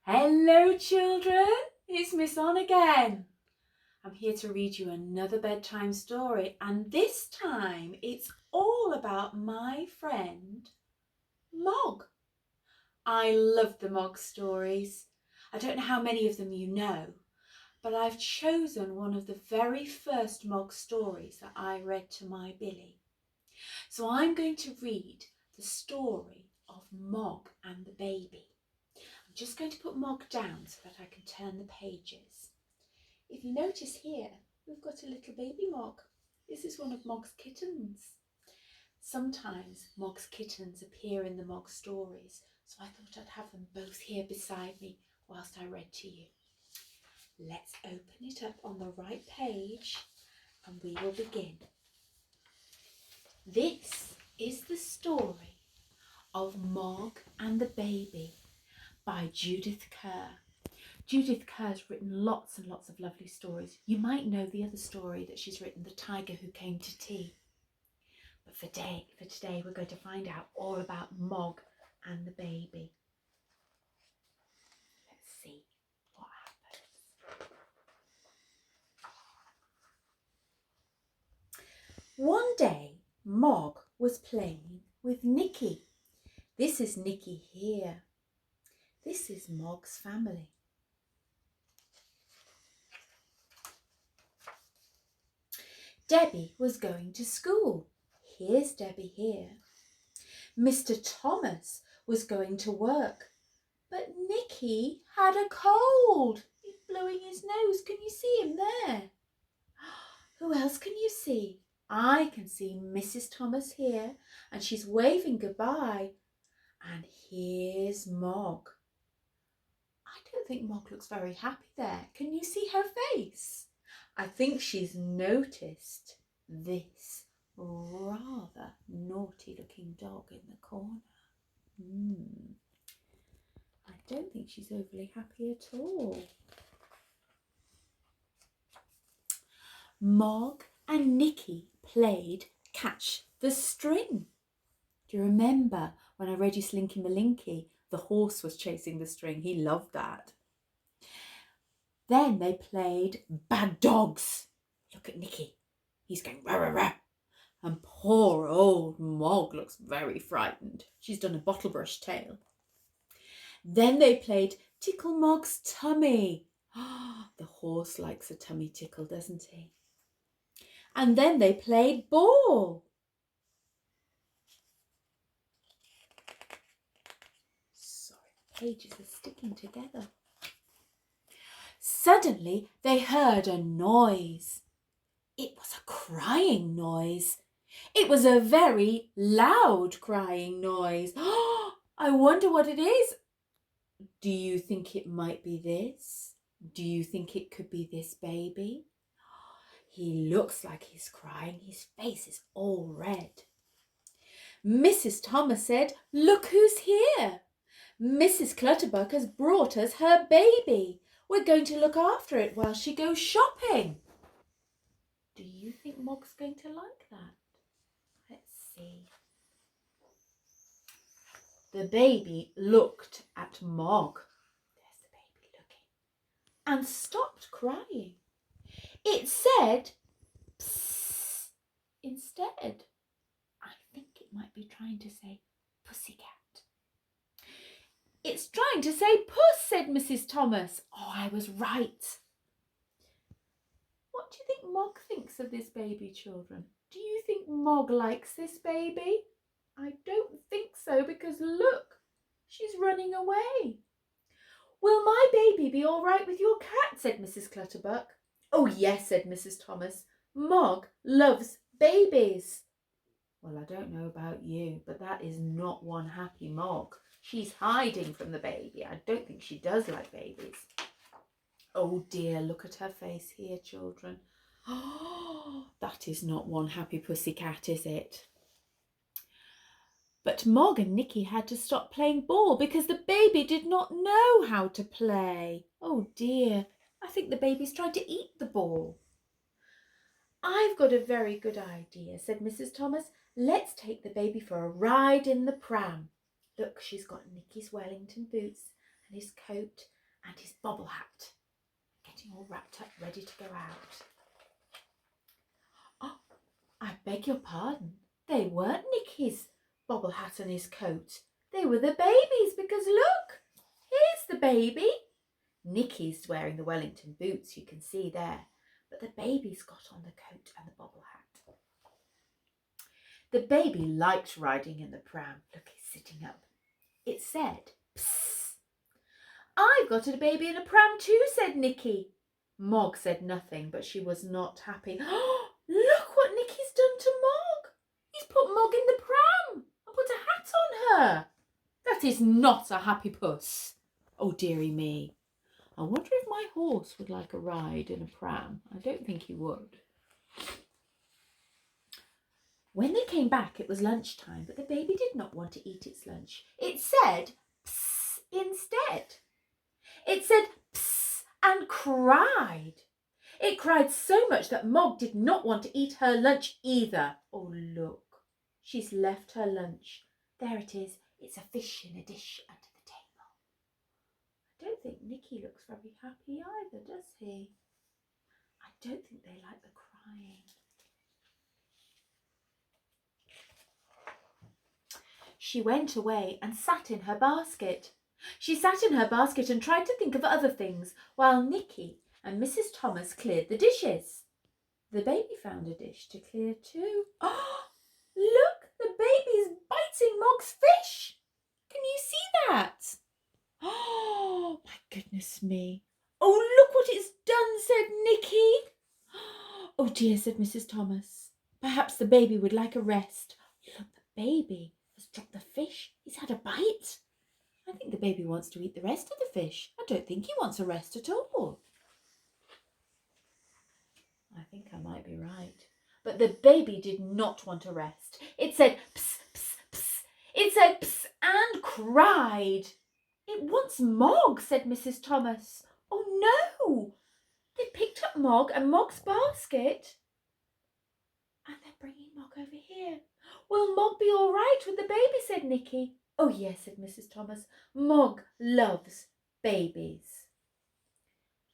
Hello children, it's Miss Onn again. I'm here to read you another bedtime story, and this time it's all about my friend Mog. I love the Mog stories. I don't know how many of them you know, but I've chosen one of the very first Mog stories that I read to my Billy. So I'm going to read the story of Mog and the Baby. I'm just going to put Mog down so that I can turn the pages. If you notice here, we've got a little baby Mog. This is one of Mog's kittens. Sometimes Mog's kittens appear in the Mog stories, so I thought I'd have them both here beside me whilst I read to you. Let's open it up on the right page and we will begin. This is the story of Mog and the Baby by Judith Kerr. Judith Kerr's written lots and lots of lovely stories. You might know the other story that she's written, The Tiger Who Came to Tea. But for today, we're going to find out all about Mog and the Baby. Let's see what happens. One day, Mog was playing with Nicky. This is Nicky here. This is Mog's family. Debbie was going to school. Here's Debbie here. Mr. Thomas was going to work, but Nicky had a cold. He's blowing his nose. Can you see him there? Who else can you see? I can see Mrs. Thomas here, and she's waving goodbye. And here's Mog. I don't think Mog looks very happy there. Can you see her face? I think she's noticed this rather naughty looking dog in the corner. I don't think she's overly happy at all. Mog and Nicky played catch the string. Do you remember when I read you Slinky Malinky? The horse was chasing the string. He loved that. Then they played bad dogs. Look at Nicky. He's going rah, rah, rah. And poor old Mog looks very frightened. She's done a bottle brush tail. Then they played tickle Mog's tummy. The horse likes a tummy tickle, doesn't he? And then they played ball. Sorry, the pages are sticking together. Suddenly they heard a noise. It was a crying noise. It was a very loud crying noise. I wonder what it is. Do you think it might be this? Do you think it could be this baby? He looks like he's crying. His face is all red. Mrs. Thomas said, "Look who's here. Mrs. Clutterbuck has brought us her baby. We're going to look after it while she goes shopping." Do you think Mog's going to like that? Let's see. The baby looked at Mog. There's the baby looking. And stopped crying. It said, "Psst," instead. I think it might be trying to say pussycat. "It's trying to say puss," said Mrs. Thomas. Oh, I was right. What do you think Mog thinks of this baby, children? Do you think Mog likes this baby? I don't think so, because look, she's running away. "Will my baby be all right with your cat?" said Mrs. Clutterbuck. "Oh yes," said Mrs. Thomas. "Mog loves babies." Well, I don't know about you, but that is not one happy Mog. She's hiding from the baby. I don't think she does like babies. Oh dear, look at her face here, children. Oh, that is not one happy pussycat, is it? But Mog and Nicky had to stop playing ball because the baby did not know how to play. Oh dear, I think the baby's trying to eat the ball. "I've got a very good idea," said Mrs. Thomas. "Let's take the baby for a ride in the pram. Look, she's got Nicky's Wellington boots and his coat and his bobble hat, getting all wrapped up, ready to go out. Oh, I beg your pardon. They weren't Nicky's bobble hat and his coat. They were the baby's, because look, here's the baby. Nicky's wearing the Wellington boots, you can see there, but the baby's got on the coat and the bobble hat. The baby liked riding in the pram. Look, he's sitting up. It said, "Psst, I've got a baby in a pram too," said Nicky. Mog said nothing, but she was not happy. Oh, look what Nicky's done to Mog. He's put Mog in the pram and put a hat on her. That is not a happy puss. Oh, dearie me. I wonder if my horse would like a ride in a pram. I don't think he would. When they came back, it was lunchtime, but the baby did not want to eat its lunch. It said, "Psst," instead. It said, "Psst," and cried. It cried so much that Mog did not want to eat her lunch either. Oh, look, she's left her lunch. There it is. It's a fish in a dish under the table. I don't think Nicky looks very happy either, does he? I don't think they like the crying. She went away and sat in her basket. She sat in her basket and tried to think of other things while Nicky and Mrs. Thomas cleared the dishes. The baby found a dish to clear too. Oh, look, the baby's biting Mog's fish. Can you see that? Oh, my goodness me. Oh, look what it's done, said Nicky. Oh dear, said Mrs. Thomas. Perhaps the baby would like a rest. Look, the baby has dropped the fish. He's had a bite. I think the baby wants to eat the rest of the fish. I don't think he wants a rest at all. I think I might be right. But the baby did not want a rest. It said, "Psst, psst, psst." It said, "Psst," and cried. It wants Mog, said Mrs. Thomas. Oh no! They picked up Mog and Mog's basket. And they're bringing Mog over here. Will Mog be all right with the baby, said Nicky. Oh yes, said Mrs. Thomas. Mog loves babies.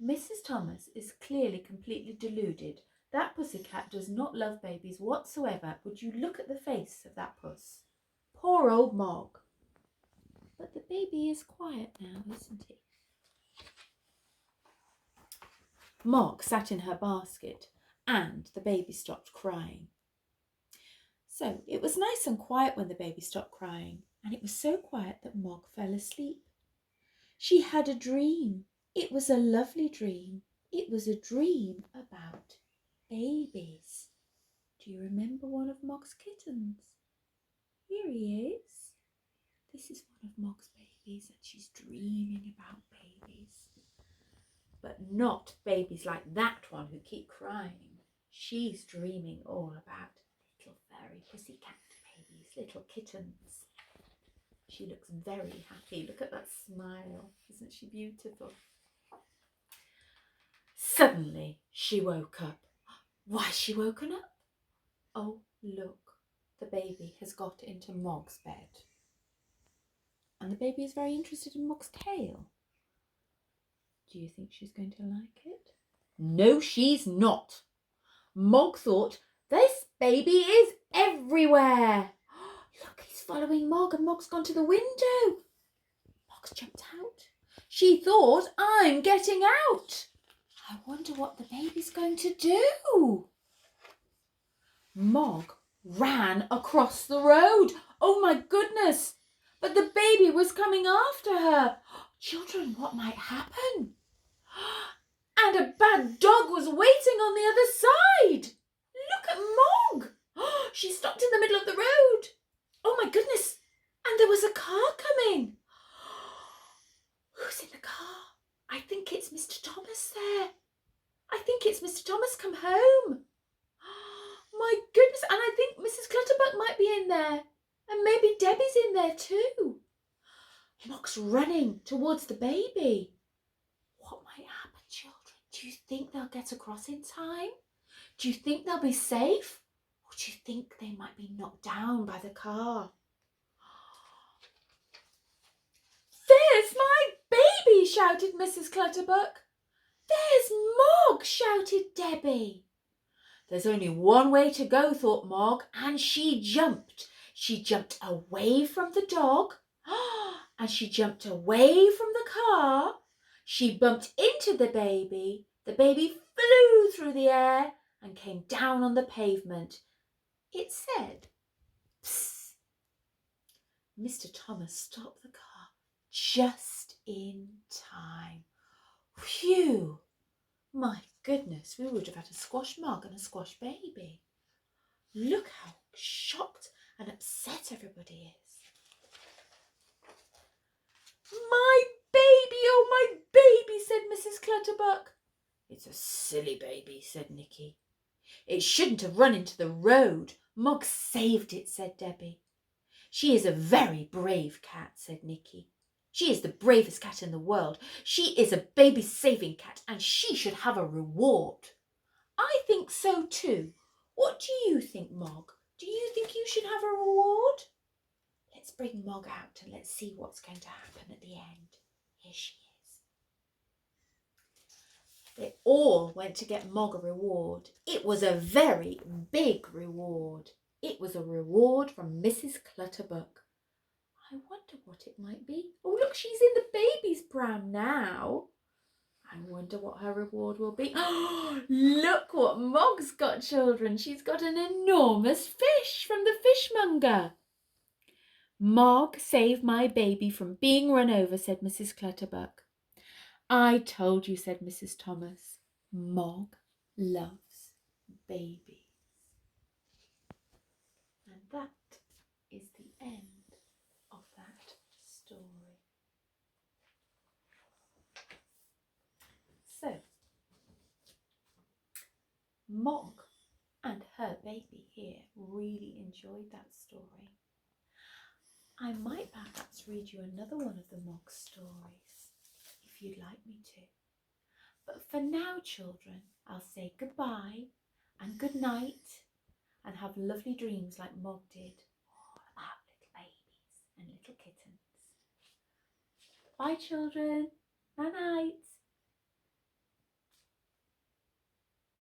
Mrs. Thomas is clearly completely deluded. That pussycat does not love babies whatsoever. Would you look at the face of that puss? Poor old Mog. But the baby is quiet now, isn't he? Mog sat in her basket and the baby stopped crying. So it was nice and quiet when the baby stopped crying, and it was so quiet that Mog fell asleep. She had a dream. It was a lovely dream. It was a dream about babies. Do you remember one of Mog's kittens? Here he is. This is one of Mog's babies, and she's dreaming about babies. But not babies like that one who keep crying. She's dreaming all about little furry pussycat babies, little kittens. She looks very happy. Look at that smile. Isn't she beautiful? Suddenly she woke up. Why's she woken up? Oh, look. The baby has got into Mog's bed. And the baby is very interested in Mog's tail. Do you think she's going to like it? No, she's not. Mog thought, this baby is everywhere. Look, he's following Mog, and Mog's gone to the window. Mog's jumped out. She thought, I'm getting out. I wonder what the baby's going to do. Mog ran across the road. Oh my goodness. But the baby was coming after her. Children, what might happen? And a bad dog was waiting on the other side. Look at Mog. She stopped in the middle of the road. Oh my goodness. And there was a car coming. Who's in the car? I think it's Mr. Thomas there. I think it's Mr. Thomas come home. My goodness. And I think Mrs. Clutterbuck might be in there. And maybe Debbie's in there too. Mog's running towards the baby. What might happen, children? Do you think they'll get across in time? Do you think they'll be safe? Or do you think they might be knocked down by the car? There's my baby, shouted Mrs Clutterbuck. There's Mog, shouted Debbie. There's only one way to go, thought Mog, and she jumped. She jumped away from the dog, and she jumped away from the car. She bumped into the baby. The baby flew through the air and came down on the pavement. It said, "Psst." Mr. Thomas stopped the car just in time. Phew! My goodness, we would have had a squash Mog and a squash baby. Look how shocked and upset everybody is. My baby, oh my baby, said Mrs Clutterbuck. It's a silly baby, said Nicky. It shouldn't have run into the road. Mog saved it, said Debbie. She is a very brave cat, said Nicky. She is the bravest cat in the world. She is a baby-saving cat, and she should have a reward. I think so too. What do you think, Mog? Do you think you should have a reward? Let's bring Mog out and let's see what's going to happen at the end. Here she is. They all went to get Mog a reward. It was a very big reward. It was a reward from Mrs Clutterbuck. I wonder what it might be. Oh, look, she's in the baby's pram now. I wonder what her reward will be. Oh, look what Mog's got, children. She's got an enormous fish from the fishmonger. Mog saved my baby from being run over, said Mrs Clutterbuck. I told you, said Mrs Thomas. Mog loves babies. And that is the end of that story. So, Mog and her baby here really enjoyed that story. I might perhaps read you another one of the Mog stories, if you'd like me to. But for now, children, I'll say goodbye and good night and have lovely dreams like Mog did about little babies and little kittens. Bye, children. Night-night.